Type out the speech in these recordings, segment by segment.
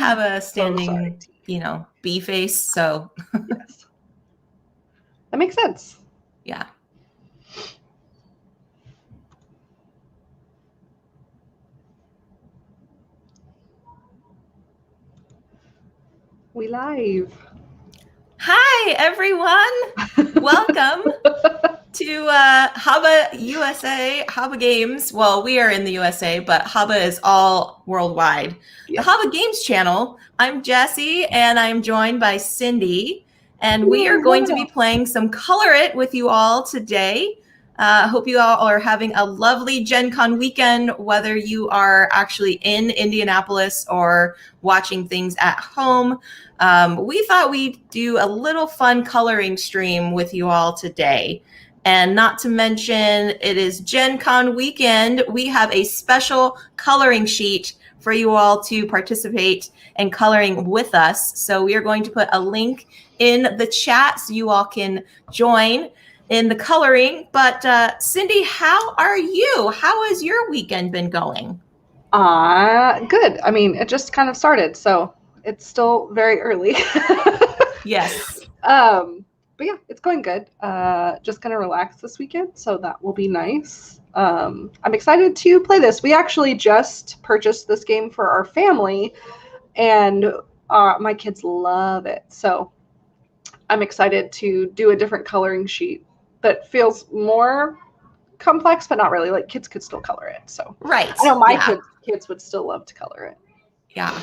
have a sorry, standing, T. B face, so Yes. That makes sense. yeah. We live. Hi, everyone. Welcome to Haba USA, Haba Games. Well, we are in the USA, but Haba is all worldwide. Yes. The Haba Games channel. I'm Jessy, and I'm joined by Cindy, and we are going to be playing some Color It with you all today. Hope you all are having a lovely Gen Con weekend, whether you are actually in Indianapolis or watching things at home. We thought we'd do a little fun coloring stream with you all today. And not to mention, it is Gen Con weekend. We have a special coloring sheet for you all to participate in coloring with us. So we are going to put a link in the chat so you all can join in the coloring. But Cindy, how are you? How has your weekend been going? Good. I mean, it just kind of started, so it's still very early. Yes. But yeah, it's going good. Just gonna relax this weekend, so that will be nice. I'm excited to play this. We actually just purchased this game for our family, and my kids love it. So I'm excited to do a different coloring sheet that feels more complex, but not really. Like, kids could still color it. So Right. I know my kids would still love to color it. Yeah.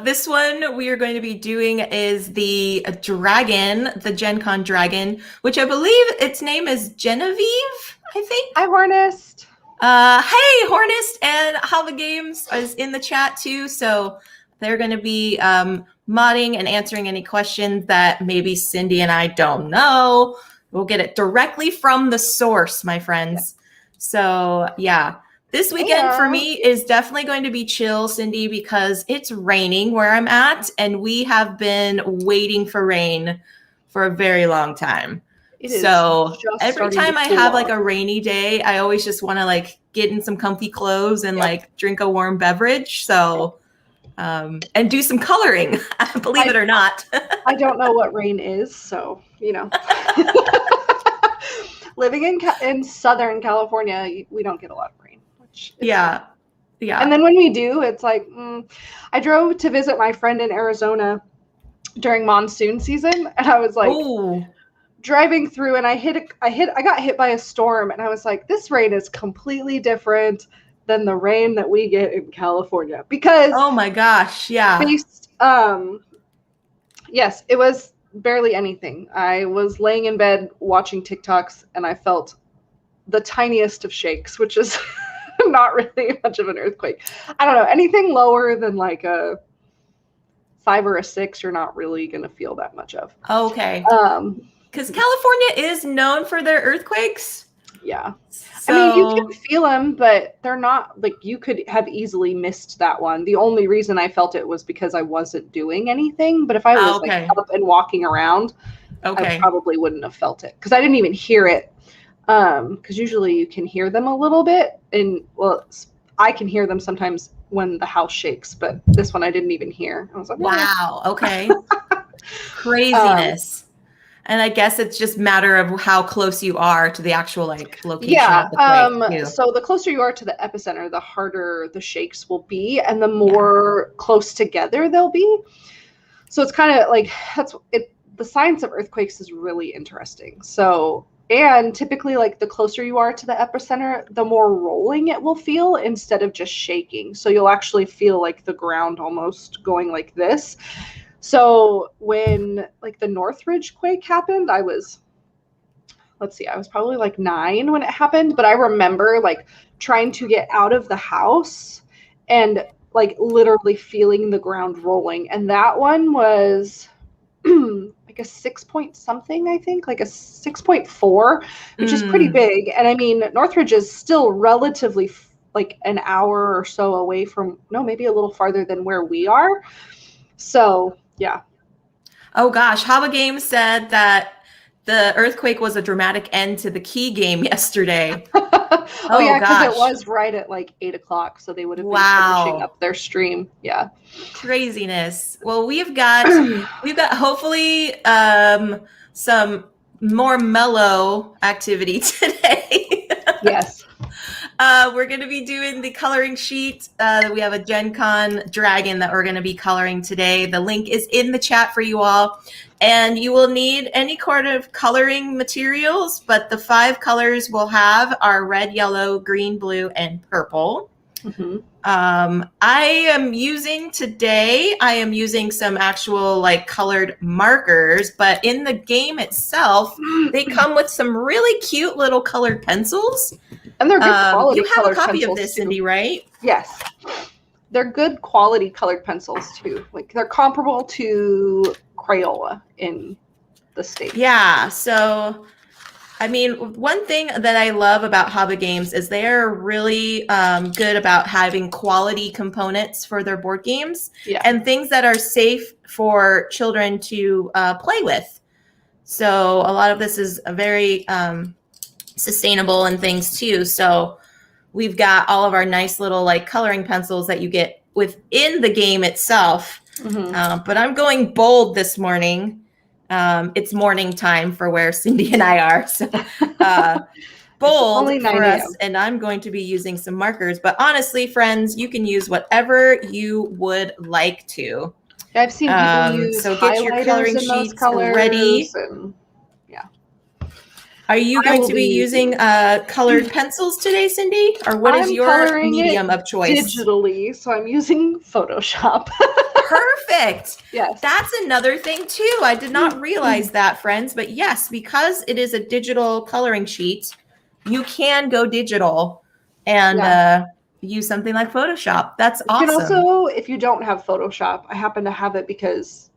This one we are going to be doing is the dragon, the Gen Con dragon, which I believe its name is Genevieve, I think. Hi, Hornist. Hey, Hornist, and Hava Games is in the chat too. So they're going to be modding and answering any questions that maybe Cindy and I don't know. We'll get it directly from the source, my friends. Yeah. So, yeah. This weekend for me is definitely going to be chill, Cindy, because it's raining where I'm at, and we have been waiting for rain for a very long time. So every time I have like a rainy day, I always just want to like get in some comfy clothes and like drink a warm beverage. So, and do some coloring, believe it or not. I don't know what rain is, so, living in Southern California, we don't get a lot of rain. Yeah. And then when we do, it's like, I drove to visit my friend in Arizona during monsoon season, and I was like, driving through, and I got hit by a storm, and I was like, this rain is completely different than the rain that we get in California, because oh my gosh, yeah. Yes, it was barely anything. I was laying in bed watching TikToks, and I felt the tiniest of shakes, which is not really much of an earthquake. I don't know, anything lower than like a 5 or a 6, you're not really going to feel that much of. Okay. Because California is known for their earthquakes. Yeah. So, I mean, you can feel them, but they're not, like, you could have easily missed that one. The only reason I felt it was because I wasn't doing anything. But if I was like up and walking around, I probably wouldn't have felt it, because I didn't even hear it. Because usually you can hear them a little bit, and well, I can hear them sometimes when the house shakes, but this one I didn't even hear. I was like, wow, okay. Craziness. And I guess it's just a matter of how close you are to the actual like location of the quake, too. So the closer you are to the epicenter, the harder the shakes will be, and the more close together they'll be. So it's kind of like, the science of earthquakes is really interesting. So, and typically, like, the closer you are to the epicenter, the more rolling it will feel instead of just shaking. So you'll actually feel like the ground almost going like this. So when like the Northridge quake happened, I was probably like 9 when it happened, but I remember like trying to get out of the house and like literally feeling the ground rolling. And that one was like a 6 point something, I think, like a 6.4, which is pretty big. And I mean, Northridge is still relatively like an hour or so away from, no, maybe a little farther than where we are. So yeah. Oh gosh, Hava Games said that the earthquake was a dramatic end to the Key game yesterday. Oh Oh yeah, because it gosh. was right at like 8 o'clock, so they would have been finishing Wow. up their stream. Yeah. Craziness. Well, we've got hopefully some more mellow activity today. Yes. We're going to be doing the coloring sheet. We have a Gen Con dragon that we're going to be coloring today. The link is in the chat for you all. And you will need any kind of coloring materials, but the 5 colors we'll have are red, yellow, green, blue, and purple. Mm-hmm. I am using some actual like colored markers, but in the game itself, they come with some really cute little colored pencils. And they're good quality You have a colored copy of pencils this, too. Cindy, right? Yes. They're good quality colored pencils too. Like they're comparable to Crayola in the States. Yeah. So, I mean, one thing that I love about Haba Games is they are really good about having quality components for their board games and things that are safe for children to play with. So a lot of this is a very sustainable and things too. So we've got all of our nice little like coloring pencils that you get within the game itself. Mm-hmm. But I'm going bold this morning. It's morning time for where Cindy and I are. So bold for us. And I'm going to be using some markers. But honestly, friends, you can use whatever you would like to. I've seen people use so get your coloring sheets ready. And, yeah. Are you going to be using colored pencils today, Cindy? Or what is your medium of choice? Digitally, so I'm using Photoshop. Perfect. Yes. That's another thing too. I did not realize that, friends. But yes, because it is a digital coloring sheet, you can go digital and use something like Photoshop. That's awesome. You can also, if you don't have Photoshop, I happen to have it because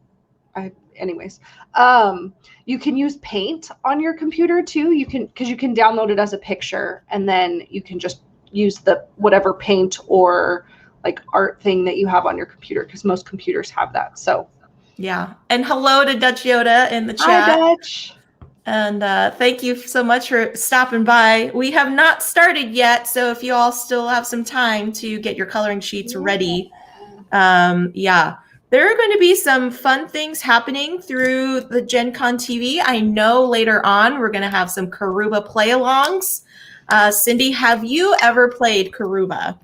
you can use Paint on your computer too. Because you can download it as a picture, and then you can just use the whatever paint or like art thing that you have on your computer, because most computers have that. So yeah. And hello to Dutch Yoda in the chat. Hi, Dutch. And thank you so much for stopping by. We have not started yet, so if you all still have some time to get your coloring sheets ready, there are going to be some fun things happening through the Gen Con TV. I know later on we're going to have some Karuba play-alongs. Cindy, have you ever played Karuba?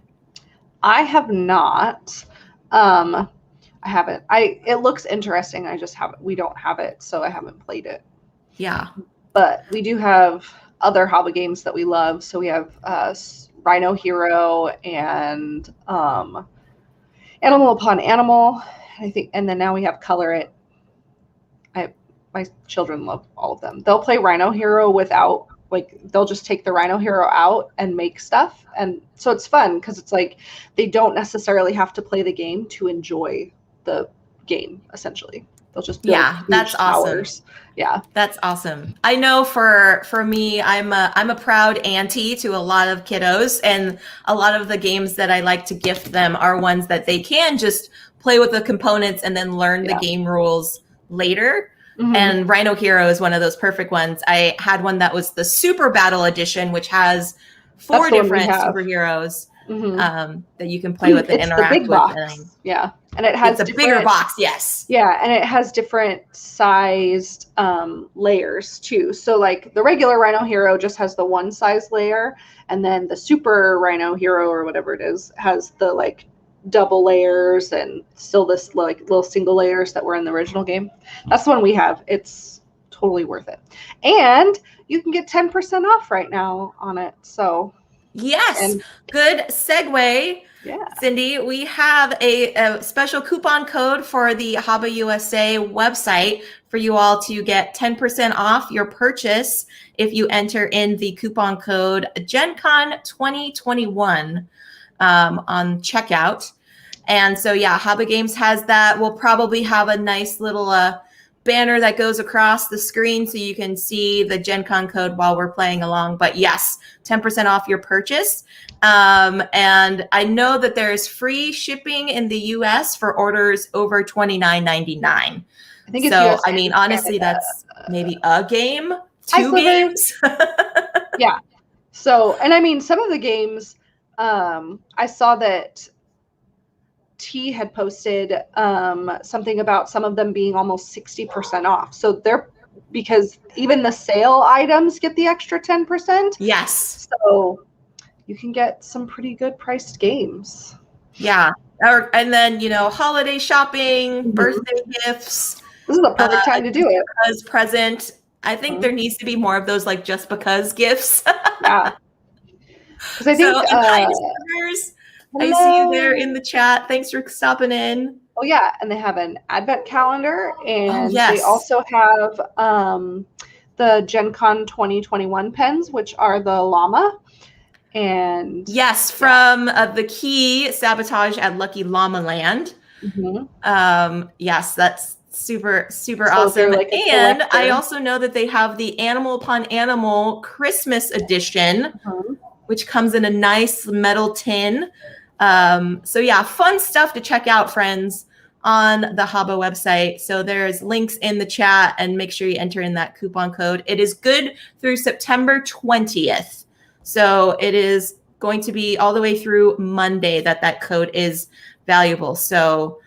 I have not. I haven't. It looks interesting. I just haven't. We don't have it, so I haven't played it. Yeah. But we do have other Haba games that we love. So we have Rhino Hero and Animal Upon Animal, I think, and then now we have Color It. My children love all of them. They'll play Rhino Hero without, like, they'll just take the Rhino Hero out and make stuff. And so it's fun because it's like they don't necessarily have to play the game to enjoy the game, essentially. They'll just build that's towers. Awesome. Yeah, that's awesome. I know for me, I'm a proud auntie to a lot of kiddos, and a lot of the games that I like to gift them are ones that they can just play with the components and then learn the game rules later. Mm-hmm. And Rhino Hero is one of those perfect ones. I had one that was the Super Battle Edition, which has 4 different superheroes. Mm-hmm. That you can play with and interact the big with. Box. Yeah, and it has a bigger box. Yes. Yeah, and it has different sized layers too. So like the regular Rhino Hero just has the one size layer, and then the Super Rhino Hero or whatever it is has the like double layers and still this like little single layers that were in the original game. That's the one we have. It's totally worth it, and you can get 10% off right now on it. So. Yes, good segue. Yeah. Cindy, we have a special coupon code for the Haba USA website for you all to get 10% off your purchase if you enter in the coupon code GenCon 2021 on checkout. And so, yeah, Haba Games has that. We'll probably have a nice little banner that goes across the screen so you can see the Gen Con code while we're playing along. But yes, 10% off your purchase. And I know that there's free shipping in the US for orders over $29.99. I think it's so. I mean, honestly, that's maybe a game, 2 games. Yeah. So, and I mean, some of the games, I saw that T had posted something about some of them being almost 60% off. So they're, because even the sale items get the extra 10%. Yes. So you can get some pretty good priced games. Yeah. And then, holiday shopping, birthday gifts. This is the perfect time to do it. Because present. I think there needs to be more of those like just because gifts. Yeah. Because I think hi, listeners. I see you there in the chat. Thanks for stopping in. Oh yeah, and they have an advent calendar, and yes. they also have the Gen Con 2021 pens, which are the llama. And yes, from the Key Sabotage at Lucky Llama Land. Yes, that's super awesome. Like and I also know that they have the Animal Upon Animal Christmas edition, which comes in a nice metal tin. So yeah, fun stuff to check out, friends, on the Haba website. So there's links in the chat, and make sure you enter in that coupon code. It is good through September 20th. So it is going to be all the way through Monday that code is valuable. So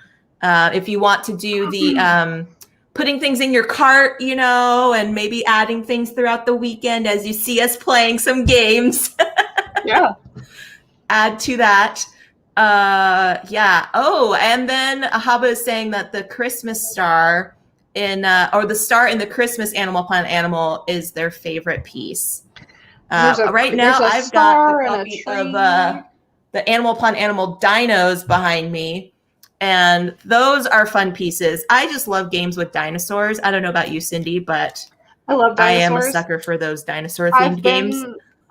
if you want to do the putting things in your cart, and maybe adding things throughout the weekend as you see us playing some games. Yeah. Add to that. Yeah. Oh, and then Haba is saying that the Christmas star or the star in the Christmas Animal Upon Animal is their favorite piece. Right now, I've got the copy of the Animal Upon Animal dinos behind me, and those are fun pieces. I just love games with dinosaurs. I don't know about you, Cindy, but I love dinosaurs. I am a sucker for those dinosaur-themed games.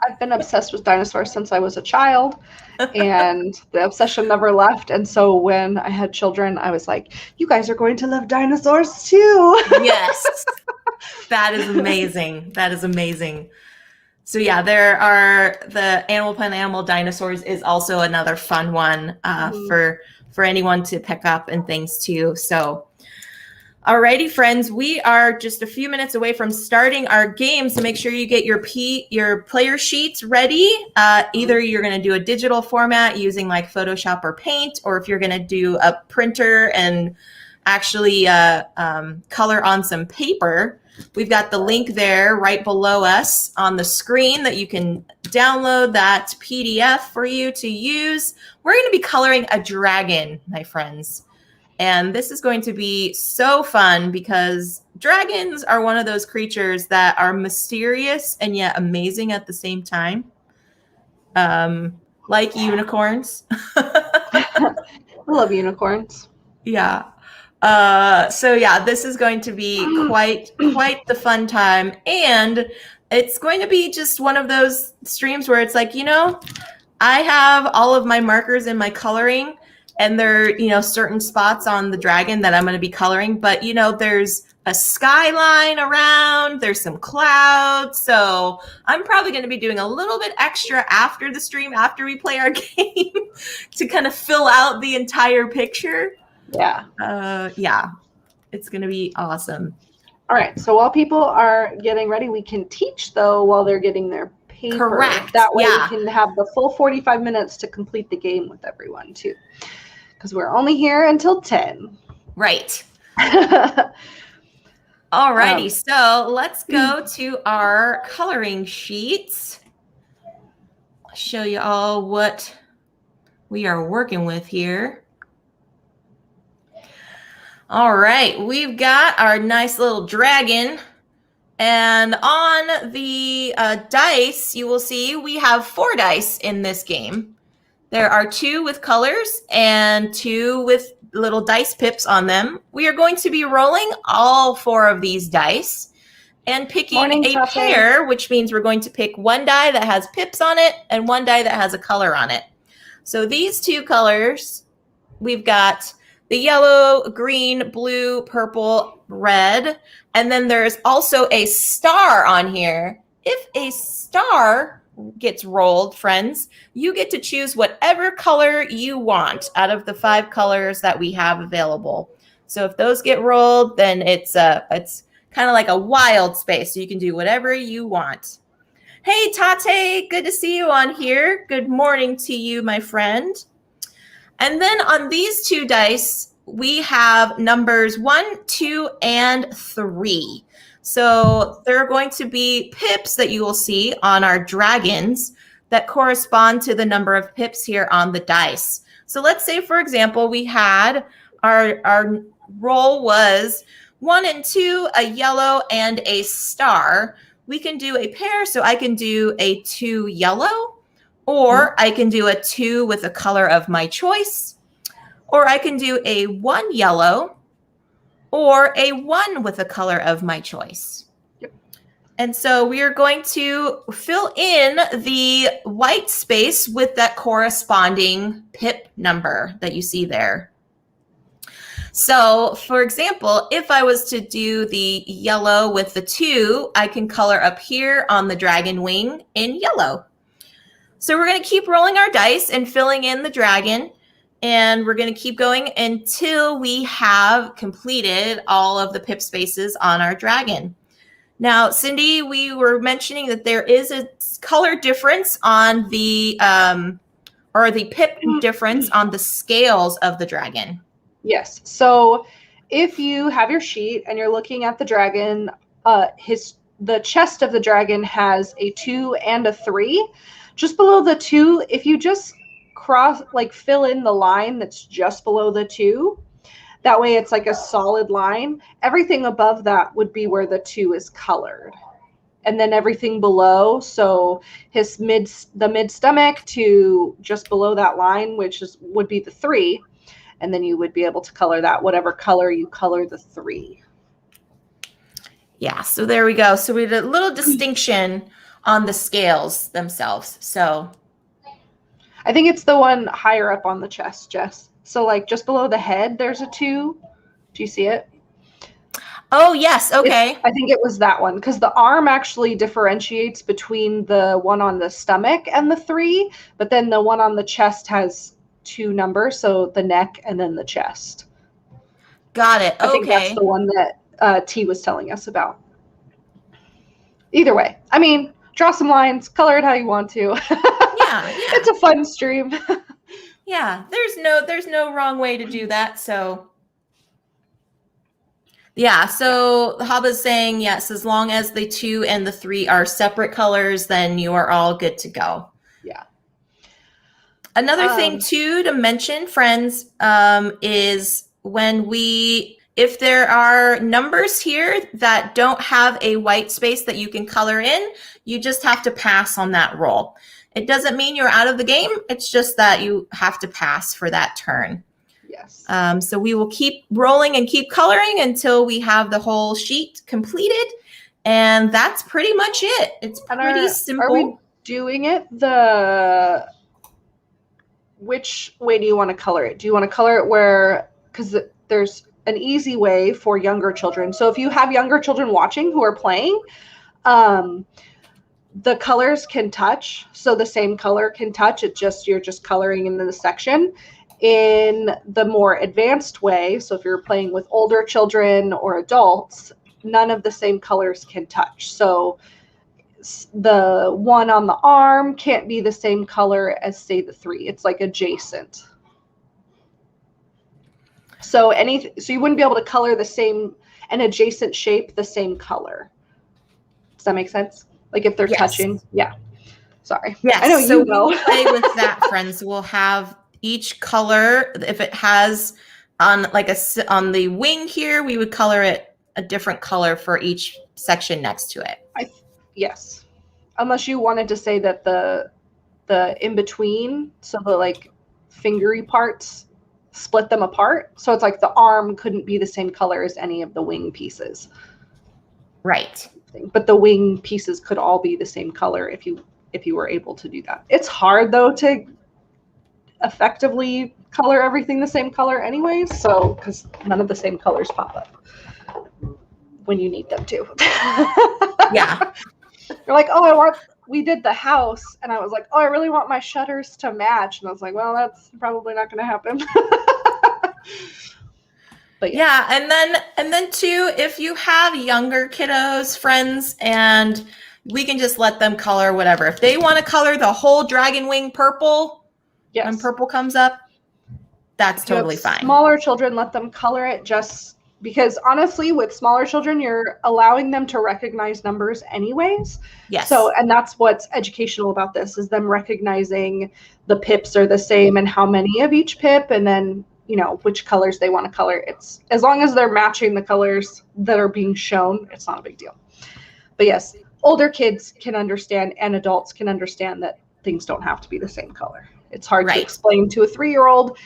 I've been obsessed with dinosaurs since I was a child, and the obsession never left. And so when I had children, I was like, you guys are going to love dinosaurs too. Yes. That is amazing. That is amazing. So yeah, there are the Animal Upon Animal dinosaurs is also another fun one for anyone to pick up and things too. So alrighty, friends, we are just a few minutes away from starting our game. So make sure you get your player sheets ready. Either you're going to do a digital format using like Photoshop or Paint, or if you're going to do a printer and actually color on some paper, we've got the link there right below us on the screen that you can download that PDF for you to use. We're going to be coloring a dragon, my friends. And this is going to be so fun because dragons are one of those creatures that are mysterious and yet amazing at the same time. Like unicorns. I love unicorns. Yeah. So yeah, this is going to be quite the fun time. And it's going to be just one of those streams where it's like, I have all of my markers in my coloring, and there are, certain spots on the dragon that I'm going to be coloring, but there's a skyline around, there's some clouds. So I'm probably going to be doing a little bit extra after the stream, after we play our game, to kind of fill out the entire picture. Yeah. Yeah, it's going to be awesome. All right. So while people are getting ready, we can teach though while they're getting their paper. Correct. That way we can have the full 45 minutes to complete the game with everyone too. Because we're only here until 10. Right. Alrighty, so let's go to our coloring sheets. I'll show you all what we are working with here. All right, we've got our nice little dragon. And on the dice, you will see we have 4 dice in this game. There are 2 with colors and 2 with little dice pips on them. We are going to be rolling all 4 of these dice and picking a pair, which means we're going to pick 1 die that has pips on it and 1 die that has a color on it. So these 2 colors, we've got the yellow, green, blue, purple, red, and then there's also a star on here. If a star gets rolled, friends, you get to choose whatever color you want out of the 5 colors that we have available. So if those get rolled, then it's kind of like a wild space. So you can do whatever you want. Hey, Tate, good to see you on here. Good morning to you, my friend. And then on these two dice, we have numbers 1, 2, and 3. So there are going to be pips that you will see on our dragons that correspond to the number of pips here on the dice. So let's say, for example, we had our roll was 1 and 2, a yellow, and a star. We can do a pair, so I can do a 2 yellow, or I can do a 2 with a color of my choice, or I can do a 1 yellow, or a 1 with a color of my choice. Yep. And so we are going to fill in the white space with that corresponding pip number that you see there. So, for example, if I was to do the yellow with the 2, I can color up here on the dragon wing in yellow. So we're going to keep rolling our dice and filling in the dragon, and we're going to keep going until we have completed all of the pip spaces on our dragon. Now, Cindy, we were mentioning that there is a color difference on the, or the pip difference on the scales of the dragon. Yes. So if you have your sheet and you're looking at the dragon, the chest of the dragon has a 2 and a 3. Just below the 2, if you just fill in the line that's just below the 2, that way it's like a solid line. Everything above that would be where the 2 is colored. And then everything below, so the mid stomach to just below that line, which would be the 3. And then you would be able to color that, whatever color you color the 3. Yeah, so there we go. So we had a little distinction on the scales themselves. So I think it's the one higher up on the chest, Jess. So like just below the head, there's a 2. Do you see it? Oh, yes. Okay. I think it was that one, because the arm actually differentiates between the one on the stomach and the 3, but then the one on the chest has 2 numbers, so the neck and then the chest. Got it. Okay. I think that's the one that T was telling us about. Either way, I mean, draw some lines, color it how you want to. Yeah. It's a fun stream. Yeah, there's no wrong way to do that. So yeah, so Haba's saying yes, as long as the 2 and the 3 are separate colors, then you are all good to go. Yeah. Another thing too to mention, friends, is if there are numbers here that don't have a white space that you can color in, you just have to pass on that roll. It doesn't mean you're out of the game. It's just that you have to pass for that turn. Yes. So we will keep rolling and keep coloring until we have the whole sheet completed. And that's pretty much it. It's pretty simple. Are we doing it which way do you want to color it? Do you want to color it because there's an easy way for younger children. So if you have younger children watching who are playing, the colors can touch. So the same color can touch. You're just coloring in the section. In the more advanced way, so if you're playing with older children or adults, none of the same colors can touch. So the one on the arm can't be the same color as, say, the 3. It's like adjacent. So you wouldn't be able to color an adjacent shape the same color. Does that make sense? Like if they're touching? Yeah. Sorry. Yes. I know so you know. We will play with that, friends. We'll have each color, if it has on the wing here, we would color it a different color for each section next to it. Yes. Unless you wanted to say that the in between, so the like fingery parts, split them apart. So it's like the arm couldn't be the same color as any of the wing pieces. Right. But the wing pieces could all be the same color if you were able to do that. It's hard though to effectively color everything the same color anyways, so because none of the same colors pop up when you need them to. Yeah. You're like, oh, we did the house, and I was like, oh, I really want my shutters to match, and I was like, well, that's probably not going to happen. But yeah, and then too, if you have younger kiddos, friends, and we can just let them color whatever. If they want to color the whole dragon wing purple, when purple comes up, that's totally fine. Smaller children, let them color it, just because honestly, with smaller children, you're allowing them to recognize numbers anyways. Yes. So, and that's what's educational about this, is them recognizing the pips are the same and how many of each pip, and then, you know, which colors they want to color. It's, as long as they're matching the colors that are being shown, it's not a big deal. But yes, older kids can understand and adults can understand that things don't have to be the same color. It's hard to explain to a 3-year-old,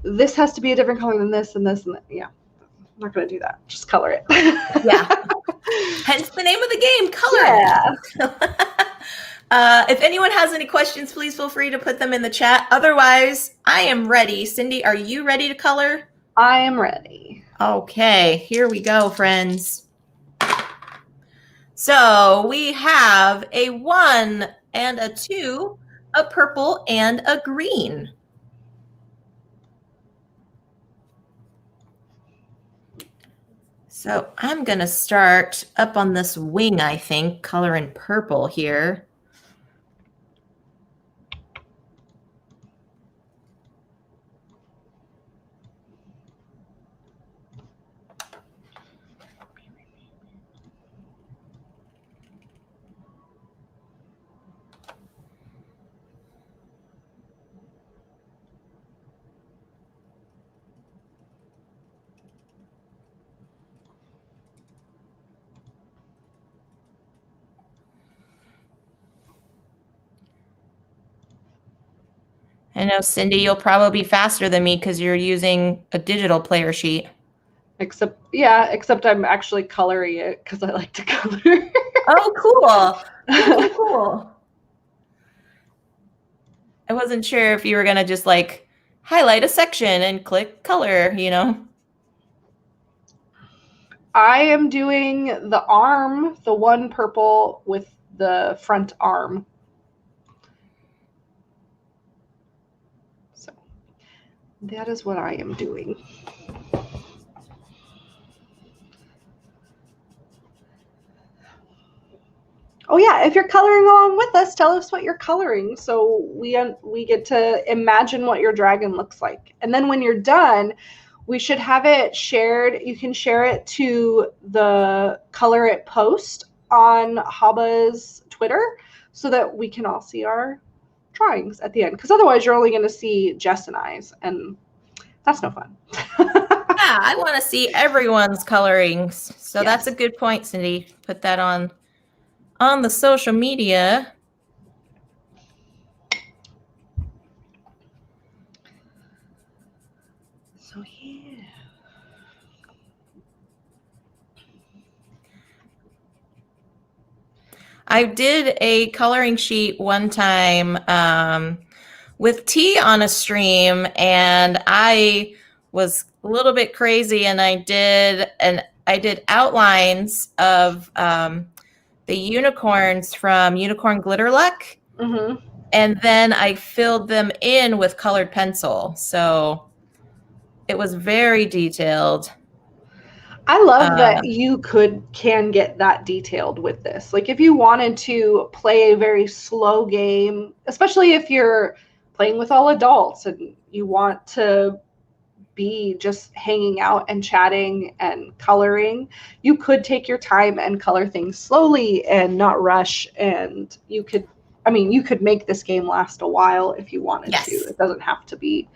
this has to be a different color than this and this and that. Yeah, I'm not going to do that. Just color it. Yeah. Hence the name of the game, color it. If anyone has any questions, please feel free to put them in the chat. Otherwise, I am ready. Cindy, are you ready to color? I am ready. Okay, here we go, friends. So we have a 1 and a 2, a purple and a green. So I'm going to start up on this wing, I think, color in purple here. I know, Cindy, you'll probably be faster than me because you're using a digital player sheet. Except I'm actually coloring it because I like to color. Oh, cool. Cool. I wasn't sure if you were going to just like highlight a section and click color, you know? I am doing the arm, the one purple with the front arm. So that is what I am doing. Oh yeah, if you're coloring along with us, tell us what you're coloring so we get to imagine what your dragon looks like. And then when you're done, we should have it shared. You can share it to the Color It post on Haba's Twitter so that we can all see our drawings at the end. Because otherwise you're only going to see Jess and I's, and that's no fun. Yeah, I want to see everyone's colorings. So that's a good point, Cindy. Put that on the social media. So yeah. I did a coloring sheet one time with tea on a stream, and I was a little bit crazy, and I did outlines of the unicorns from Unicorn Glitter Luck. Mm-hmm. And then I filled them in with colored pencil. So it was very detailed. I love that you can get that detailed with this. Like if you wanted to play a very slow game, especially if you're playing with all adults and you want to be just hanging out and chatting and coloring, you could take your time and color things slowly and not rush. And you could make this game last a while if you wanted to. It doesn't have to be,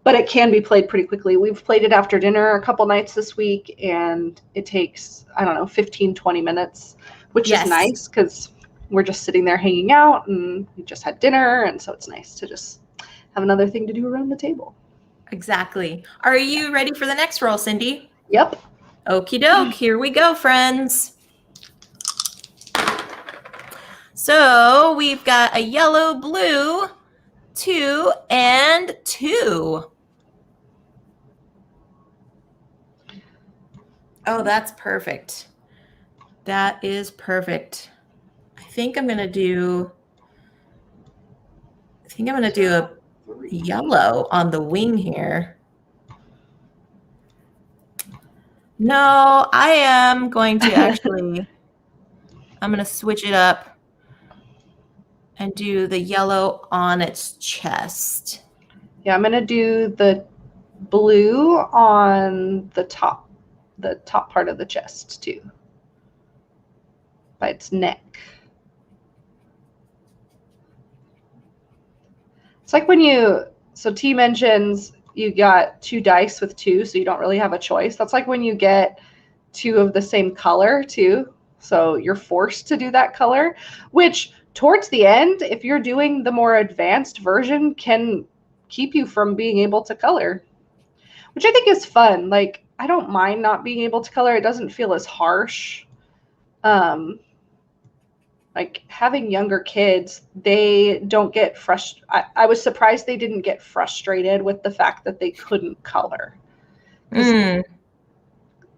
but it can be played pretty quickly. We've played it after dinner a couple nights this week, and it takes, 15, 20 minutes, which is nice because we're just sitting there hanging out and we just had dinner. And so it's nice to just have another thing to do around the table. Exactly. Are you ready for the next roll, Cindy? Yep. Okie doke. Here we go, friends. So we've got a yellow, blue, 2, and 2. Oh, that's perfect. That is perfect. I think I'm going to do a yellow on the wing here. No, I am going to actually I'm going to switch it up and do the yellow on its chest. Yeah, I'm going to do the blue on the top part of the chest too, by its neck. It's like when so T mentions you got 2 dice with 2, so you don't really have a choice. That's like when you get 2 of the same color too, so you're forced to do that color, which towards the end, if you're doing the more advanced version, can keep you from being able to color, which I think is fun. Like, I don't mind not being able to color. It doesn't feel as harsh. Like having younger kids, they don't get frustrated. I was surprised they didn't get frustrated with the fact that they couldn't color.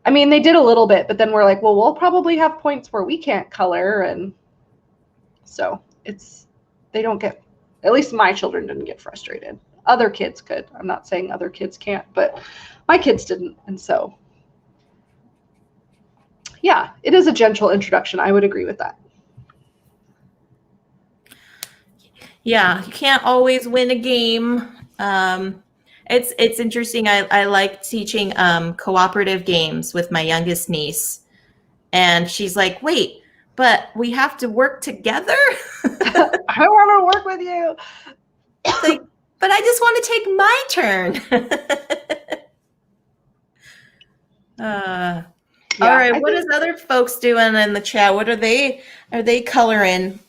I mean, they did a little bit, but then we're like, well, we'll probably have points where we can't color. And so they don't get, at least my children didn't get frustrated. Other kids could. I'm not saying other kids can't, but my kids didn't. And so, yeah, it is a gentle introduction. I would agree with that. Yeah, you can't always win a game. It's interesting. I like teaching cooperative games with my youngest niece, and she's like, "Wait, but we have to work together." I want to work with you. Like, but I just want to take my turn. Yeah, all right. What is other folks doing in the chat? What are they coloring?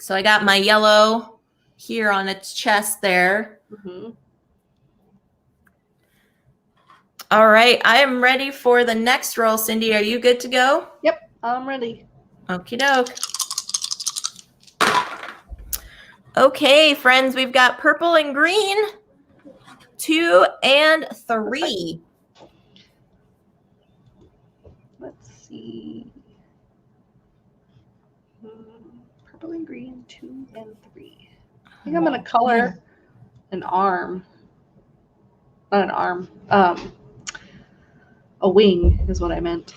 So I got my yellow here on its chest there. Mm-hmm. All right. I am ready for the next roll. Cindy, are you good to go? Yep, I'm ready. Okie doke. Okay, friends, we've got purple and green, 2 and 3. Let's see. Purple and green, 2 and 3. I think I'm going to color an arm. Not an arm. A wing is what I meant.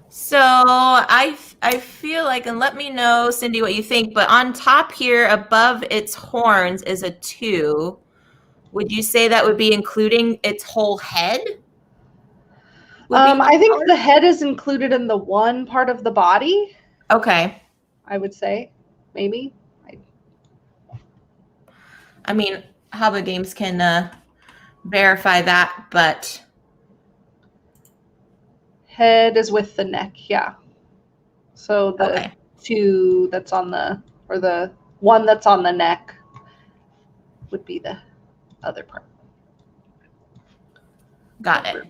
So I feel like, and let me know, Cindy, what you think, but on top here above its horns is a 2. Would you say that would be including its whole head? I think the head is included in the one part of the body. Okay. I would say, maybe. I mean, Haba Games can verify that, but head is with the neck, yeah. So the 2 that's on the, or the 1 that's on the neck would be the other part. Got it.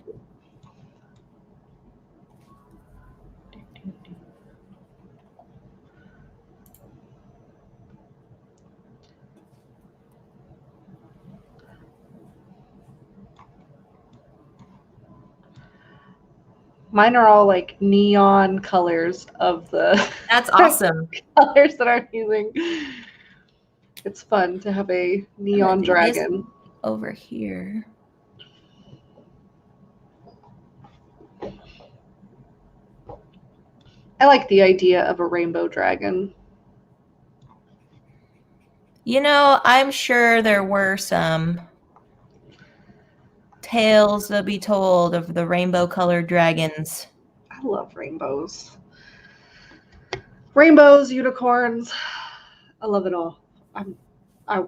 Mine are all like neon colors of the That's awesome. colors that I'm using. It's fun to have a neon dragon. Over here. I like the idea of a rainbow dragon. You know, I'm sure there were some tales to be told of the rainbow-colored dragons. I love rainbows. Rainbows, unicorns. I love it all. I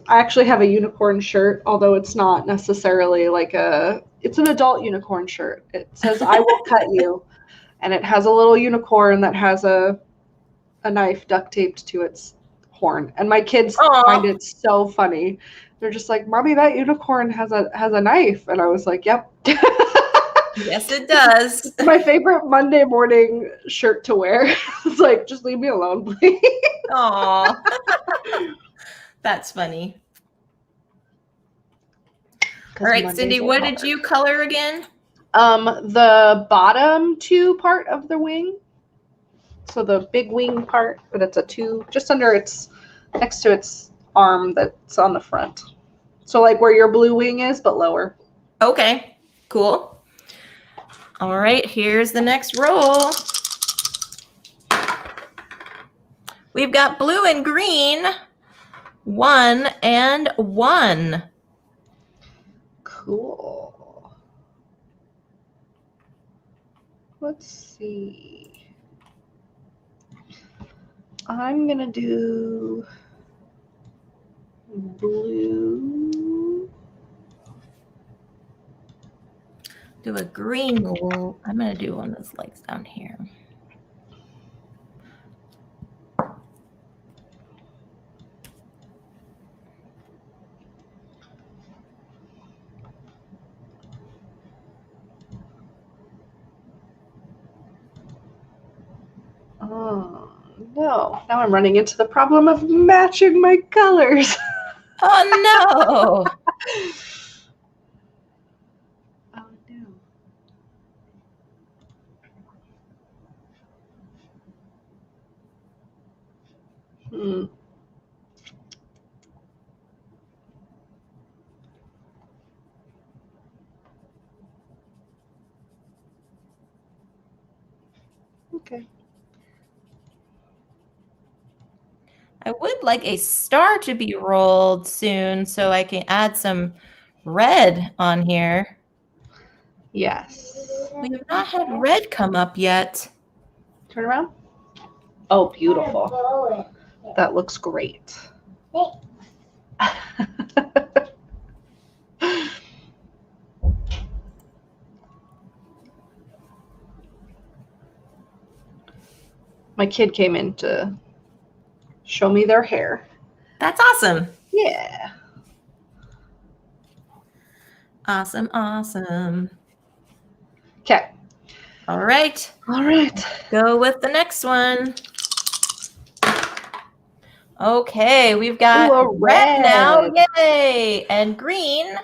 actually have a unicorn shirt, although it's not necessarily like it's an adult unicorn shirt. It says, "I will cut you." And it has a little unicorn that has a knife duct taped to its horn. And my kids find it so funny. They're just like, "Mommy, that unicorn has a knife." And I was like, "Yep." Yes, it does. My favorite Monday morning shirt to wear. It's like, just leave me alone, please. Aw. That's funny. All right, Mondays, Cindy, what did you color again? The bottom 2 part of the wing. So the big wing part, but it's a 2 just under next to its arm that's on the front. So like where your blue wing is, but lower. Okay, cool. All right, here's the next roll. We've got blue and green, 1 and 1. Cool. Let's see. I'm gonna do blue. Do a green roll. I'm gonna do one that's like down here. Oh, no. Now I'm running into the problem of matching my colors. Oh, no. Oh, no. Hmm. Okay. I would like a star to be rolled soon so I can add some red on here. Yes. We have not had red come up yet. Turn around. Oh, beautiful. That looks great. My kid came in to show me their hair. That's awesome. Yeah. Awesome, awesome. Okay. All right. All right. Go with the next one. Okay, we've got Ooh, red now. Yay! And green,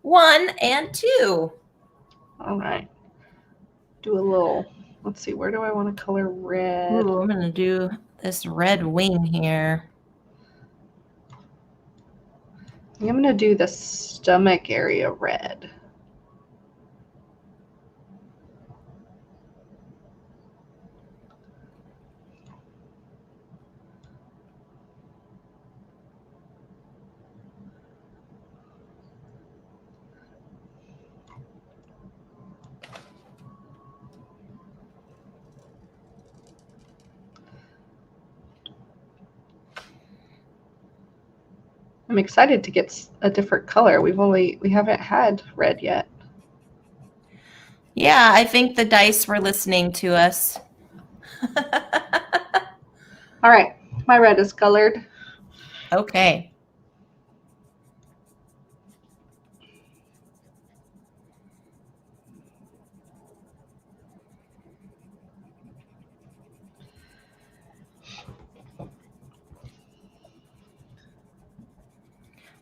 1 and 2. All right. Do a little, let's see, where do I want to color red? Ooh, I'm going to do this red wing here. I'm going to do the stomach area red. I'm excited to get a different color. We haven't had red yet. Yeah, I think the dice were listening to us. All right, my red is colored. Okay.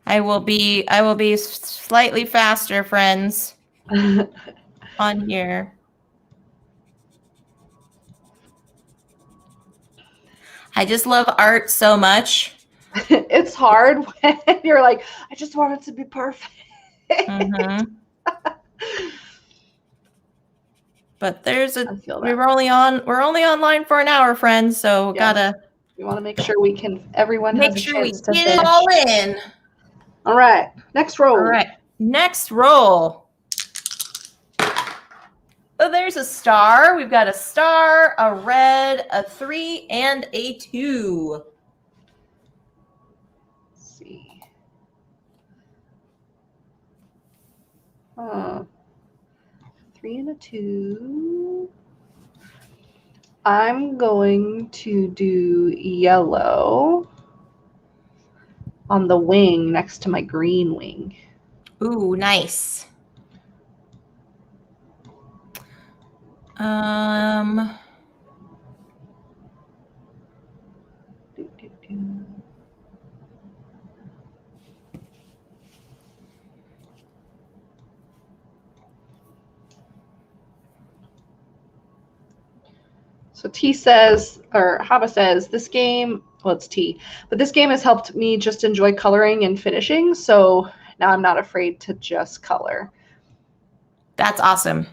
I will be slightly faster, friends, on here. I just love art so much. It's hard when you're like, I just want it to be perfect. Mm-hmm. But we're only online for an hour, friends, so yes. We want to make sure everyone has a chance to finish. Get it all in. All right, next roll. All right, next roll. Oh, there's a star. We've got a star, a red, a 3, and a 2. Let's see. 3 and a 2. I'm going to do yellow on the wing next to my green wing. Ooh, nice. So T says, or Hava says, this game, well, it's T, but this game has helped me just enjoy coloring and finishing. So now I'm not afraid to just color. That's awesome.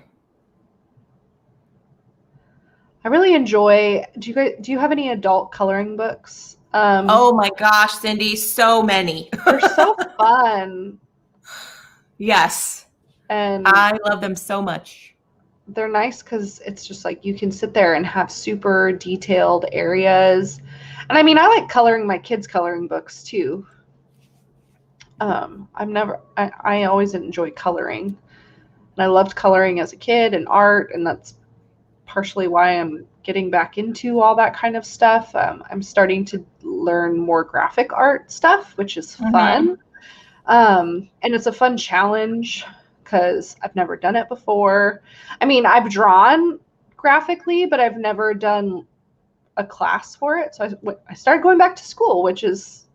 I really enjoy. Do you have any adult coloring books? Oh my gosh, Cindy, so many. They're so fun. Yes. And I love them so much. they're nice because it's just like you can sit there and have super detailed areas. And I mean, I like coloring my kids' coloring books too. I always enjoy coloring. And I loved coloring as a kid and art, and that's partially why I'm getting back into all that kind of stuff. I'm starting to learn more graphic art stuff, which is fun. And it's a fun challenge because I've never done it before. I mean, I've drawn graphically, but I've never done a class for it. So I started going back to school, which is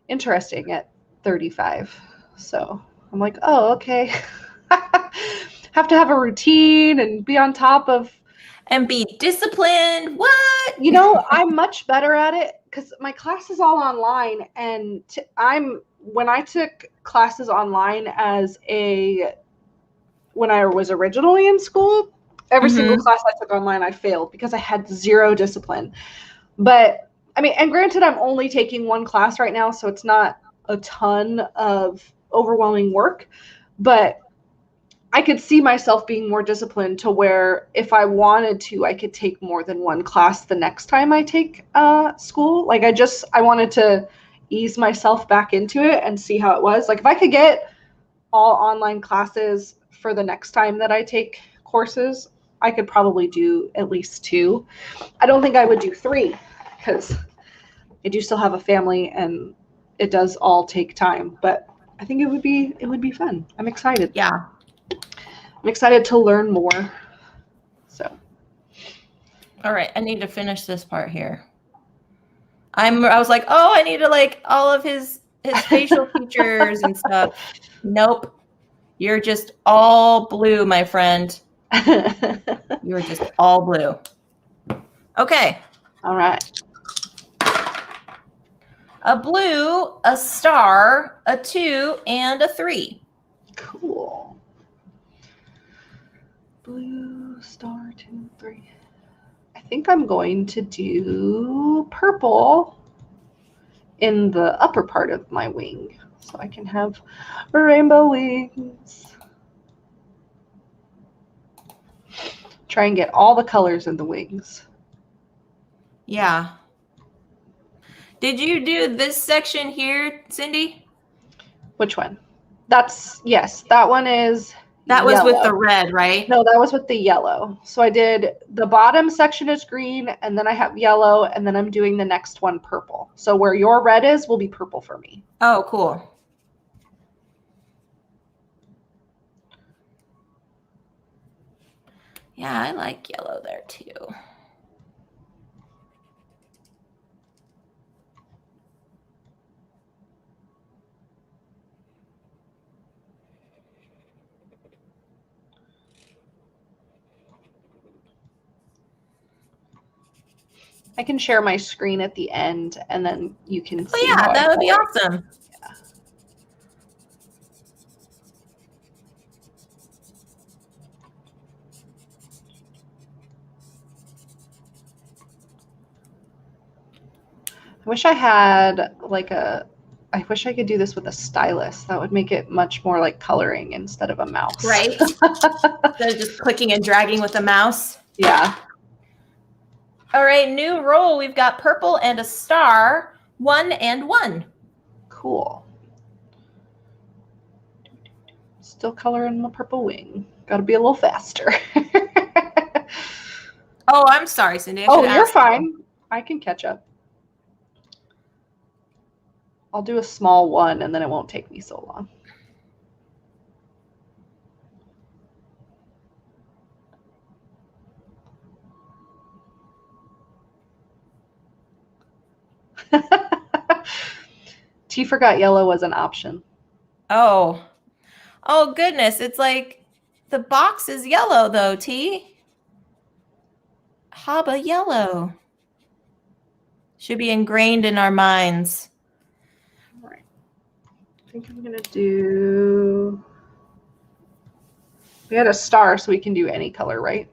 interesting at 35. So I'm like, oh, okay. Have to have a routine and be on top of. And be disciplined. What? You know, I'm much better at it because my class is all online, and when I took classes online when I was originally in school, every single class I took online, I failed because I had zero discipline. But I mean, and granted, I'm only taking one class right now, so it's not a ton of overwhelming work, but I could see myself being more disciplined to where if I wanted to, I could take more than one class the next time I take school. Like I wanted to ease myself back into it and see how it was. Like if I could get all online classes for the next time that I take courses, I could probably do at least 2. I don't think I would do 3 because I do still have a family and it does all take time, but I think it would be fun. I'm excited. Yeah. I'm excited to learn more. So. All right, I need to finish this part here. I was like, oh, I need to like all of his facial features and stuff. Nope. You're just all blue, my friend. You're just all blue. Okay. All right. A blue, a star, a 2, and a 3. Cool. Blue, star, 2, 3. I think I'm going to do purple in the upper part of my wing so I can have rainbow wings. Try and get all the colors in the wings. Yeah. Did you do this section here, Cindy? Which one? Yes, that one is that yellow. Was with the red, right? No, that was with the yellow. So I did the bottom section is green, and then I have yellow, and then I'm doing the next one purple. So where your red is will be purple for me. Oh, cool. Yeah, I like yellow there too. I can share my screen at the end, and then you can see. Oh yeah, that would be awesome. Yeah. I wish I had I wish I could do this with a stylus. That would make it much more like coloring instead of a mouse. Right. Instead of just clicking and dragging with a mouse. Yeah. All right, new roll. We've got purple and a star, 1 and 1. Cool. Still coloring the purple wing. Got to be a little faster. Oh, I'm sorry, Cindy. You're fine. I can catch up. I'll do a small one, and then it won't take me so long. T forgot yellow was an option. Oh goodness. It's like the box is yellow though, T. Haba yellow. Should be ingrained in our minds. Right. think I'm going to do... We had a star, so we can do any color, right?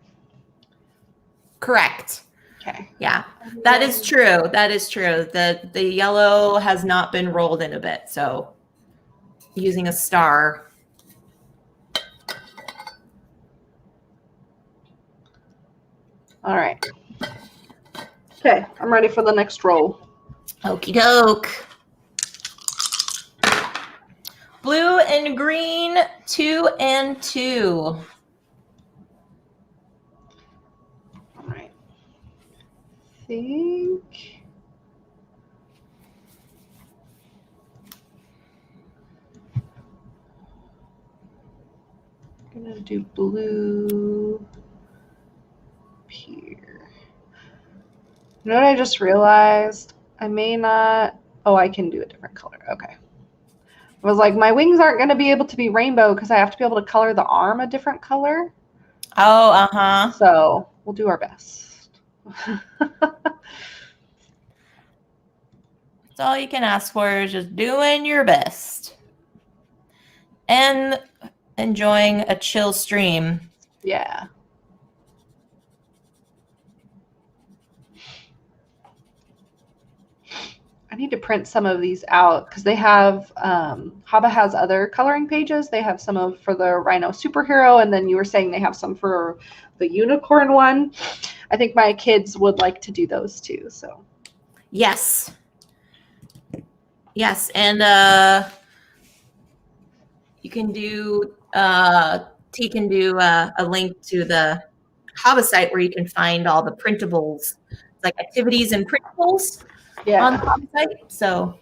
Correct. Okay. Yeah, that is true. That is true. The yellow has not been rolled in a bit, so using a star. All right. Okay, I'm ready for the next roll. Okie doke. Blue and green, 2 and 2. All right. I think... I'm going to do blue here. You know what I just realized? I may not... Oh, I can do a different color. Okay. I was like, my wings aren't going to be able to be rainbow because I have to be able to color the arm a different color. Oh, uh-huh. So we'll do our best. That's all you can ask for is just doing your best. And enjoying a chill stream. Yeah. I need to print some of these out because they have, Haba has other coloring pages. They have some for the Rhino Superhero, and then you were saying they have some for the unicorn one. I think my kids would like to do those too. So. Yes. Yes, and you can do, T can do a link to the Haba site where you can find all the printables, like activities and printables. Yeah. On the website. So,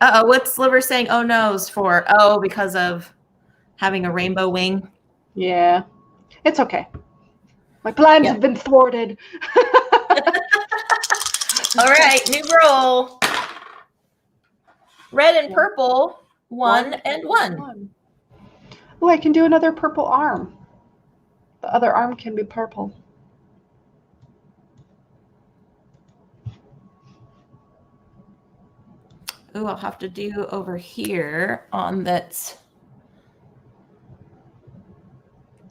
what's Sliver saying? Oh no's for? Oh, because of having a rainbow wing. Yeah, it's okay. My plans have been thwarted. All right, new roll. Red and purple, 1 and 1. Oh, I can do another purple arm. The other arm can be purple. Ooh, I'll have to do over here on that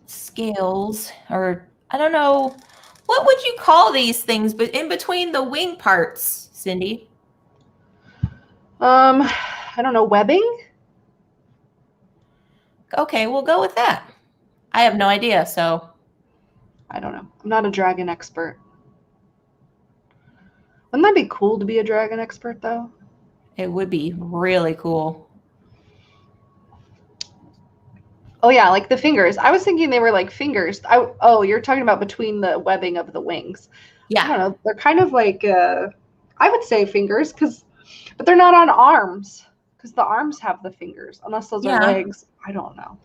scales, or I don't know. What would you call these things, but in between the wing parts, Cindy? I don't know, webbing? Okay, we'll go with that. I have no idea, so. I don't know. I'm not a dragon expert. Wouldn't that be cool to be a dragon expert, though? It would be really cool. Oh, yeah, like the fingers. I was thinking they were like fingers. Oh, you're talking about between the webbing of the wings. Yeah. I don't know. They're kind of like, I would say fingers, but they're not on arms because the arms have the fingers, unless those are legs. I don't know.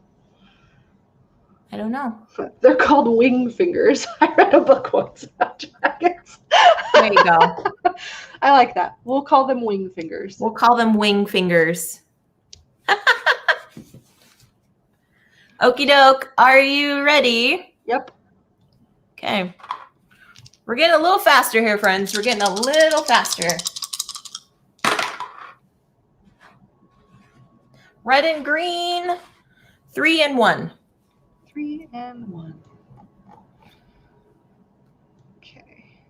I don't know. They're called wing fingers. I read a book once about dragons. There you go. I like that. We'll call them wing fingers. We'll call them wing fingers. Okie doke. Are you ready? Yep. Okay. We're getting a little faster here, friends. We're getting a little faster. Red and green, 3 and 1. 3 and 1. Okay.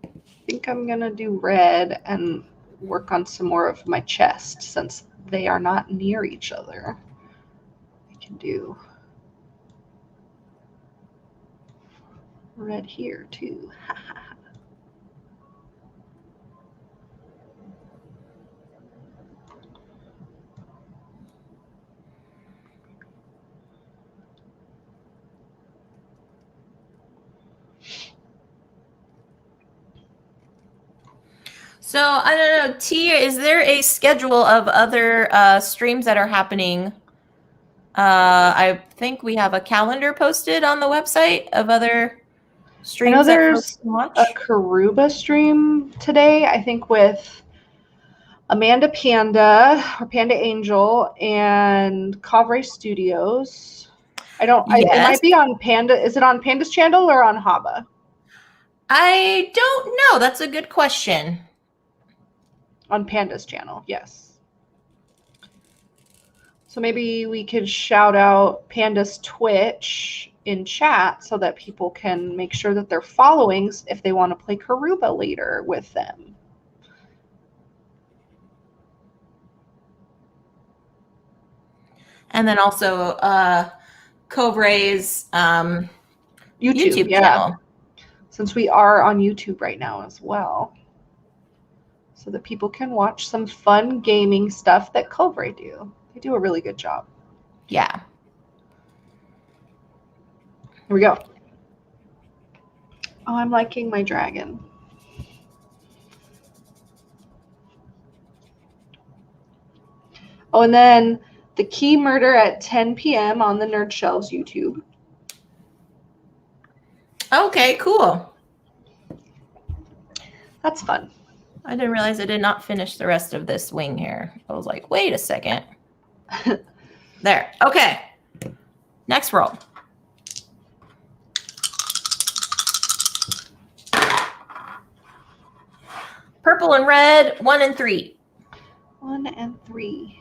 I think I'm going to do red and work on some more of my chest since they are not near each other. I can do red here too. So, I don't know, T, is there a schedule of other streams that are happening? I think we have a calendar posted on the website of other streams. I know there's a Karuba stream today, I think with Amanda Panda or Panda Angel and Kavre Studios. It might be on Panda. Is it on Panda's channel or on Haba? I don't know. That's a good question. On Panda's channel, yes. So maybe we could shout out Panda's Twitch in chat so that people can make sure that they're following if they want to play Karuba later with them. And then also Cobray's YouTube channel. Since we are on YouTube right now as well. So that people can watch some fun gaming stuff that Cobray do. They do a really good job. Yeah. Here we go. Oh, I'm liking my dragon. Oh, and then the Key Murder at 10 p.m. on the Nerd Shelves YouTube. Okay, cool. That's fun. I didn't realize I did not finish the rest of this wing here. I was like, wait a second. There. Okay. Next roll. Purple and red, 1 and 3. 1 and 3.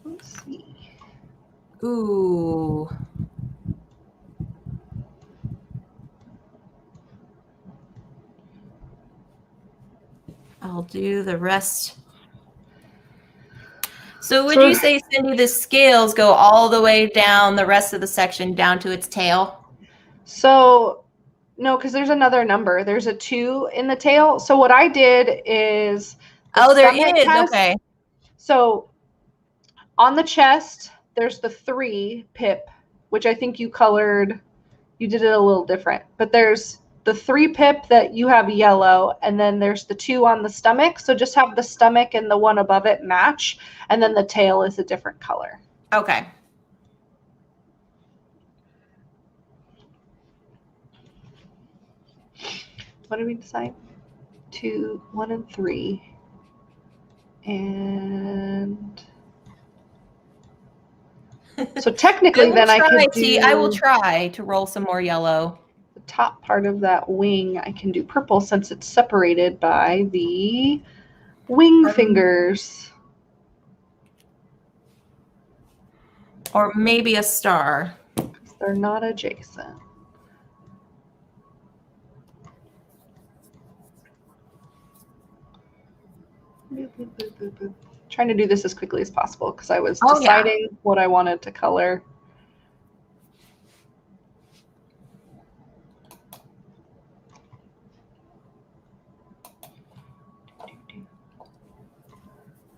Let's see. Ooh. I'll do the rest. So would you say, Cindy, the scales go all the way down the rest of the section down to its tail? So no, because there's another number. There's a 2 in the tail. So what I did is there is. Okay. So on the chest, there's the 3 pip, which I think you colored. You did it a little different. But there's the 3 pip that you have yellow, and then there's the 2 on the stomach. So just have the stomach and the one above it match, and then the tail is a different color. Okay. What did we decide? 2, 1 and 3. And so technically then I could do... I will try to roll some more yellow. The top part of that wing I can do purple since it's separated by the wing fingers. Or maybe a star. Because they're not adjacent. Boop, boop, boop, boop, boop. Trying to do this as quickly as possible because I was deciding what I wanted to color.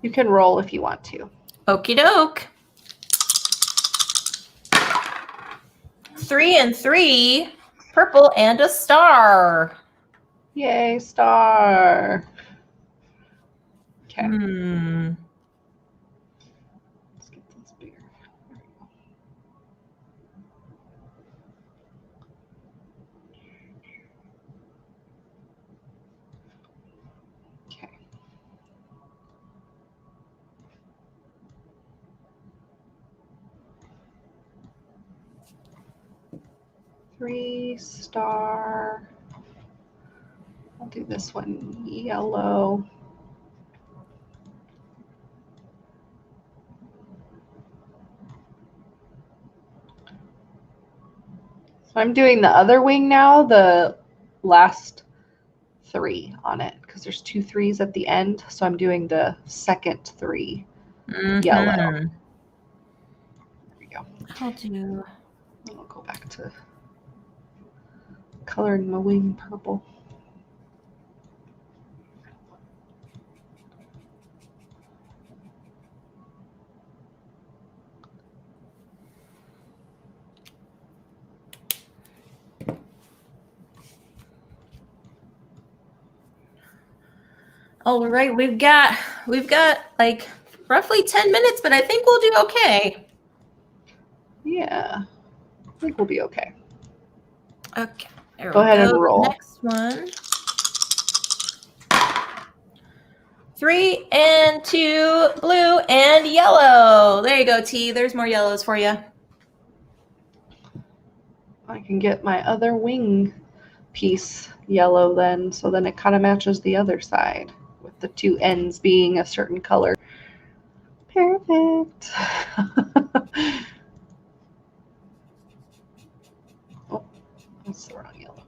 You can roll if you want to. Okie doke. 3 and 3, purple and a star. Yay, star. Okay. Let's get this bigger. There we go. Okay. Three star. I'll do this one yellow. So I'm doing the other wing now, the last 3 on it, because there's 2 3s at the end. So I'm doing the second 3 yellow. There we go. I'll go back to coloring my wing purple. All right, we've got like roughly 10 minutes, but I think we'll do okay. Yeah, I think we'll be okay. Okay, go ahead and roll. Next one. 3 and 2, blue and yellow. There you go, T. There's more yellows for you. I can get my other wing piece yellow then, so then it kind of matches the other side with the two ends being a certain color. Perfect. Oh, that's the wrong yellow.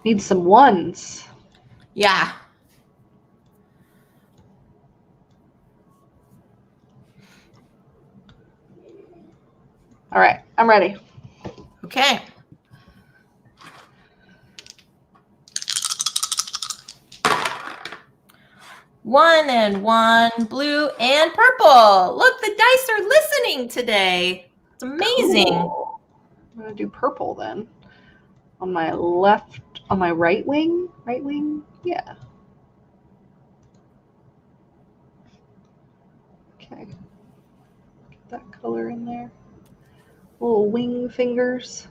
Need some ones. Yeah. All right, I'm ready. Okay. One and one, blue and purple. Look, the dice are listening today. It's amazing. Cool. I'm gonna do purple then. On my right wing? Right wing? Yeah. Okay. Get that color in there. Little wing fingers.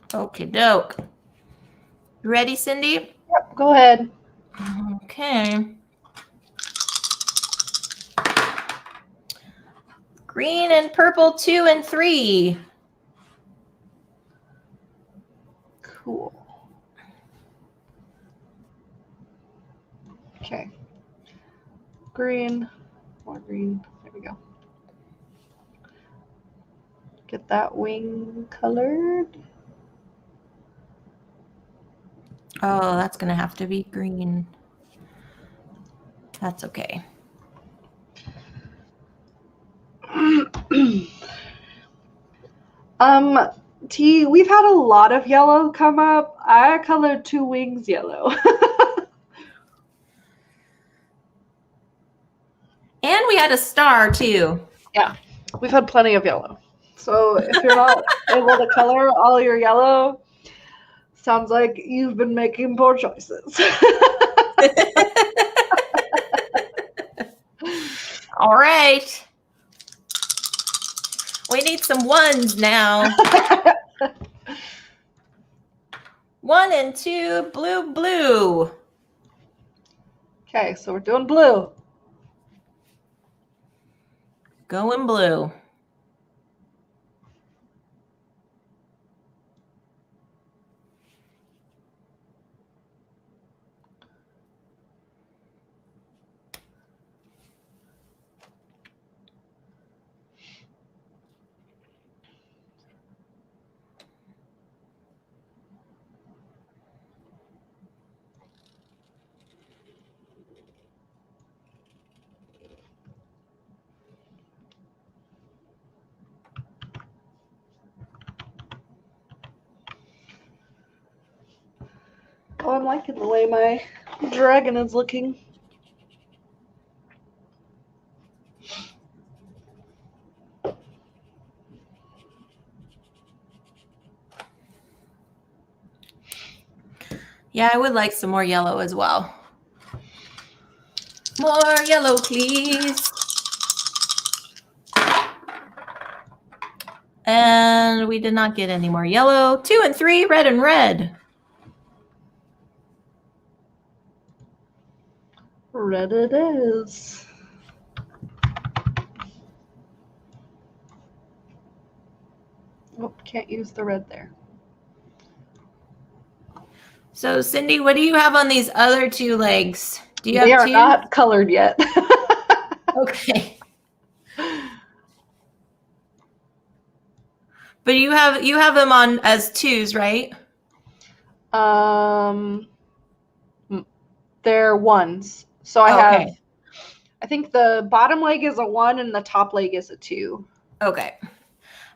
Okie doke. You ready, Cindy? Yep, go ahead. Okay. Green and purple, 2 and 3. Cool. Okay. Green. More green. There we go. Get that wing colored. Oh, that's going to have to be green. That's okay. T, we've had a lot of yellow come up. I colored 2 wings yellow. And we had a star, too. Yeah, we've had plenty of yellow. So if you're not able to color all your yellow, sounds like you've been making poor choices. All right. We need some ones now. 1 and 2, blue, blue. Okay, so we're doing blue. Going blue. Oh, I'm liking the way my dragon is looking. Yeah, I would like some more yellow as well. More yellow, please. And we did not get any more yellow. 2 and 3, red and red. Red it is. Oh, can't use the red there. So, Cindy, what do you have on these other 2 legs? Do you They have are 2? not colored yet. Okay. But you have them on as 2s, right? They're ones. So I have, Okay. I think the bottom leg is a 1 and the top leg is a 2. Okay.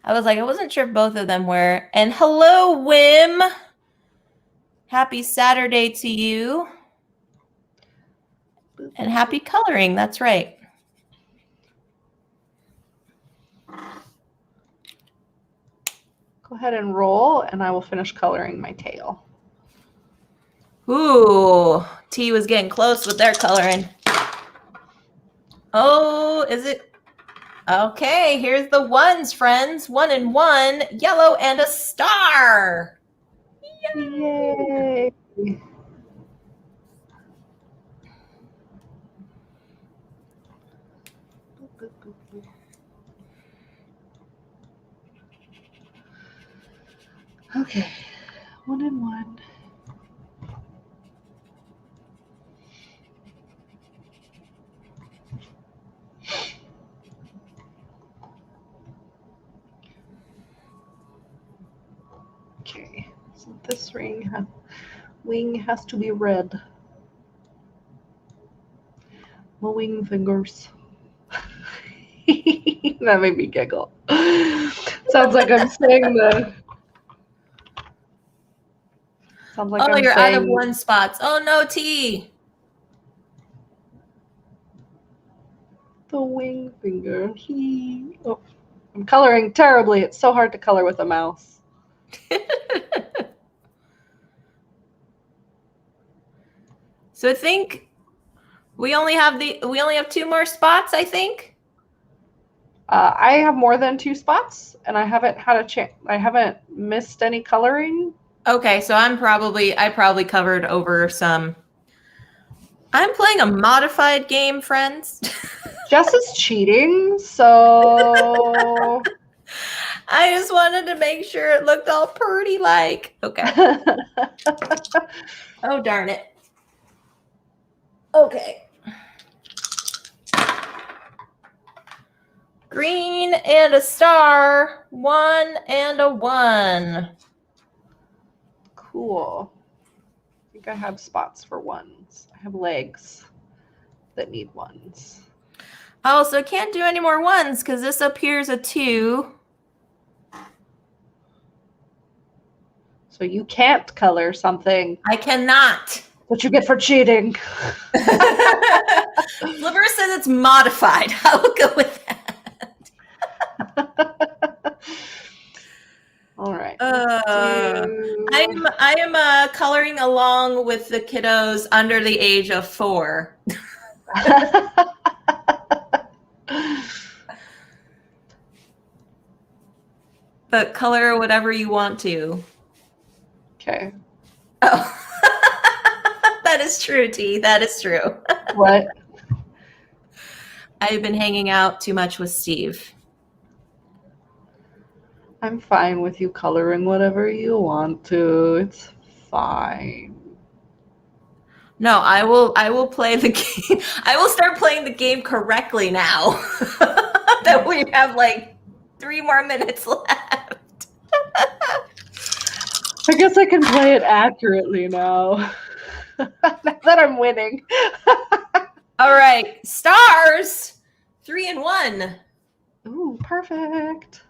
I was like, I wasn't sure if both of them were. And hello, Wim. Happy Saturday to you. And happy coloring. That's right. Go ahead and roll, and I will finish coloring my tail. Ooh, T was getting close with their coloring. Oh, is it? Okay, here's the ones, friends. 1 and 1, yellow and a star. Yay! Okay, 1 and 1. Okay, so this wing has to be red. My wing fingers. That made me giggle. Sounds like I'm saying the. Sounds like I'm you're saying, out of 1 spots. Oh no, T. The wing finger. Oh, I'm coloring terribly. It's so hard to color with a mouse. So I think we only have 2 more spots, I think. I have more than 2 spots, and I haven't had a chance. I haven't missed any coloring. Okay, so I probably covered over some. I'm playing a modified game, friends. Jess is cheating, so I just wanted to make sure it looked all pretty like. Okay. Oh, darn it. Okay. Green and a star, 1 and a 1. Cool. I think I have spots for ones. I have legs that need ones. Oh, so I can't do any more 1s because this up here is a 2. So you can't color something. I cannot. What you get for cheating. Flipper says it's modified. I will go with that. All right. I am coloring along with the kiddos under the age of 4. But color whatever you want to. Okay. Oh. That is true, T. That is true. What? I've been hanging out too much with Steve. I'm fine with you coloring whatever you want to. It's fine. No, I will play the game. I will start playing the game correctly now that we have like 3 more minutes left. I guess I can play it accurately now. Now that I'm winning. All right, stars, 3 and 1. Ooh, perfect.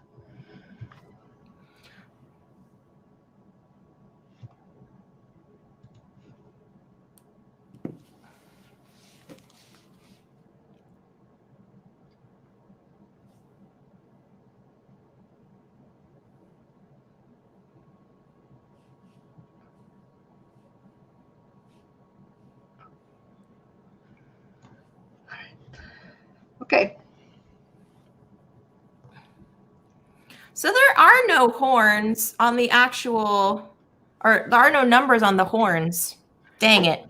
Okay. So there are no horns on the actual, or there are no numbers on the horns. Dang it.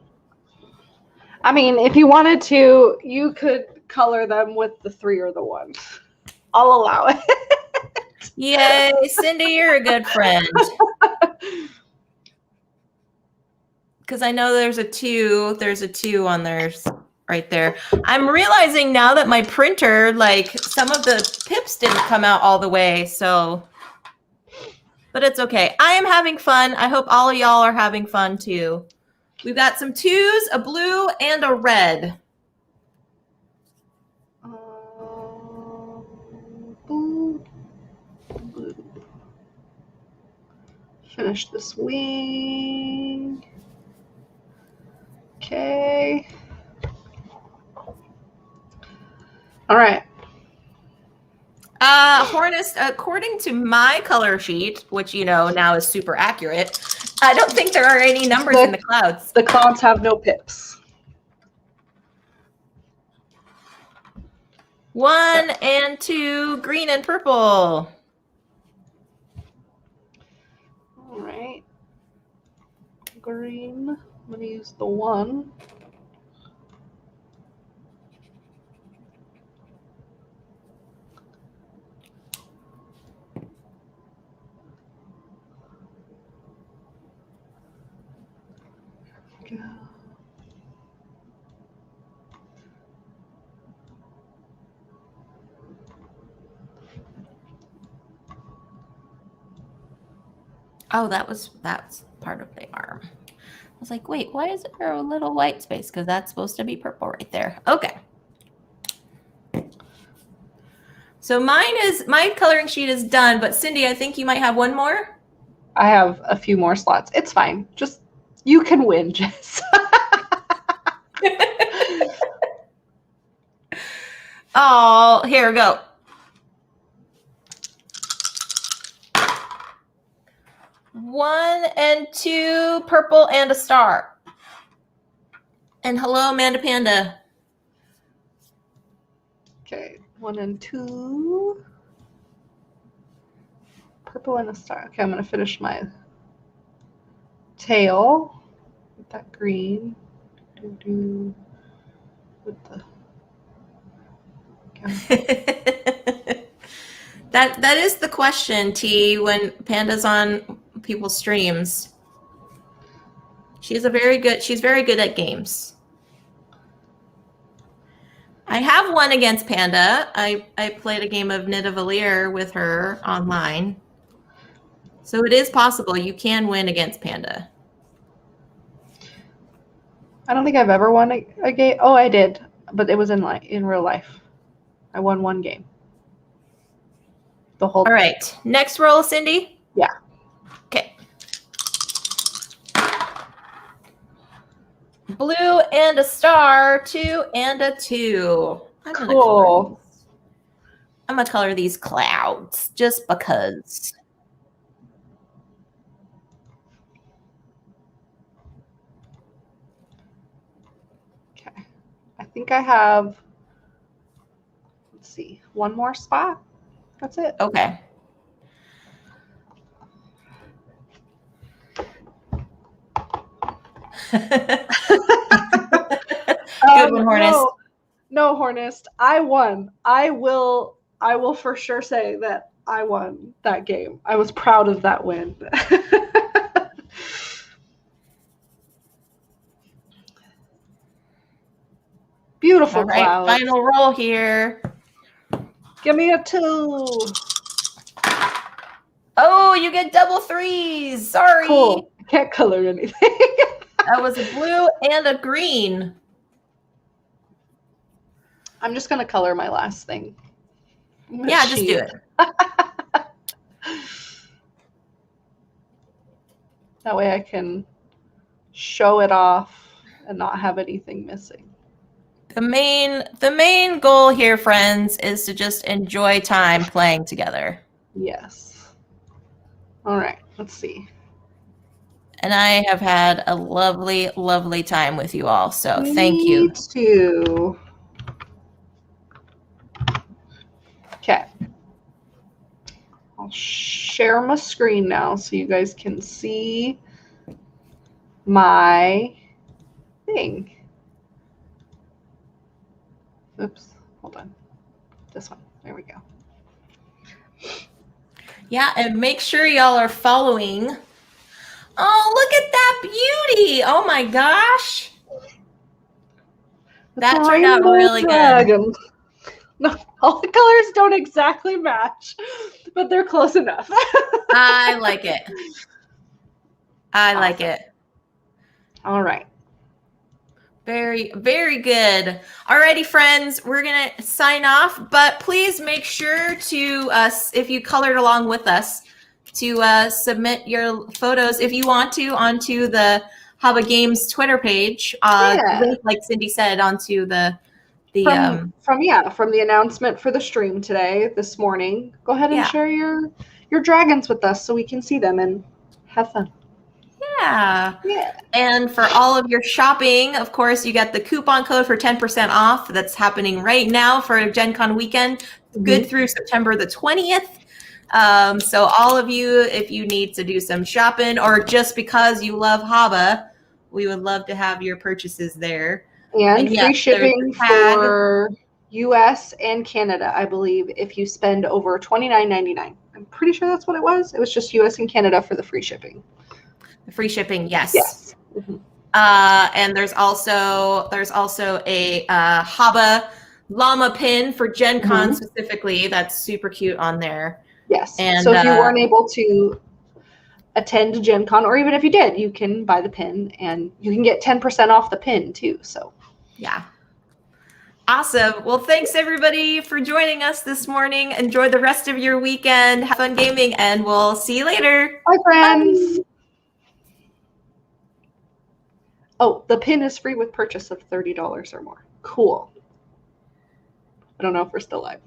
I mean, if you wanted to, you could color them with the 3 or the 1. I'll allow it. Yay, Cindy, you're a good friend. Because I know there's a 2 on theirs right there. I'm realizing now that my printer, like some of the pips didn't come out all the way, so, but it's okay. I am having fun. I hope all of y'all are having fun too. We've got some 2s, a blue, and a red. Blue. Finish this wing. Okay. All right. Hornist, according to my color sheet, which you know now is super accurate, I don't think there are any numbers in the clouds. The clouds have no pips. 1 and 2, green and purple. All right. Green. I'm going to use the 1. Go. Oh, that's part of the arm. I was like, wait, why is there a little white space? Because that's supposed to be purple right there. Okay. So my coloring sheet is done, but Cindy, I think you might have one more. I have a few more slots. It's fine. Just, you can win, Jess. Oh, here we go. One and 2, purple and a star. And hello, Amanda Panda. Okay, 1 and 2. Purple and a star. Okay, I'm going to finish my tail with that green. With the... That is the question, T, when Panda's on people's streams. She's very good at games. I have won against Panda. I played a game of Nidavellir with her online. So it is possible you can win against Panda. I don't think I've ever won a game. Oh, I did, but it was in real life. I won 1 game. The whole. All right. Next roll, Cindy? Yeah. Okay. Blue and a star, 2 and a 2. Cool. I'm going to color these clouds just because. Okay. I think I have, let's see, 1 more spot. That's it. Okay. Good one, Hornist. No, Hornist. I won. I will for sure say that I won that game. I was proud of that win. Beautiful clouds. Final roll here. Give me a 2. Oh, you get double 3s. Sorry. Cool. I can't color anything. That was a blue and a green. I'm just going to color my last thing. Yeah, just do it. That way I can show it off and not have anything missing. The main goal here, friends, is to just enjoy time playing together. Yes. All right, let's see. And I have had a lovely, lovely time with you all. So thank you. Me too. Okay. I'll share my screen now so you guys can see my thing. Oops, hold on. This one. There we go. Yeah, and make sure y'all are following. Oh, look at that beauty. Oh my gosh. That turned out really good. No, all the colors don't exactly match, but they're close enough. I like it. I like it. All right. Very, very good. Alrighty, friends, we're going to sign off, but please make sure to, if you colored along with us, to submit your photos, if you want to, onto the Haba Games Twitter page. Link, like Cindy said, onto the the from the announcement for the stream today, this morning. Go ahead and yeah. share your dragons with us so we can see them and have fun. Yeah. Yeah. And for all of your shopping, of course, you get the coupon code for 10% off. That's happening right now for Gen Con weekend, good through September the 20th. So all of you, if you need to do some shopping or just because you love Haba, we would love to have your purchases there. And yes, free shipping for US and Canada, I believe, if you spend over $29.99. I'm pretty sure that's what it was. It was just US and Canada for the free shipping. The free shipping, yes. Yes. And there's also a Haba llama pin for Gen Con specifically. That's super cute on there. Yes. And so if you weren't able to attend Gen Con, or even if you did, you can buy the pin and you can get 10% off the pin too. So yeah. Awesome. Well, thanks everybody for joining us this morning. Enjoy the rest of your weekend. Have fun gaming, and we'll see you later. Bye, friends. Bye. Oh, the pin is free with purchase of $30 or more. Cool. I don't know if we're still live.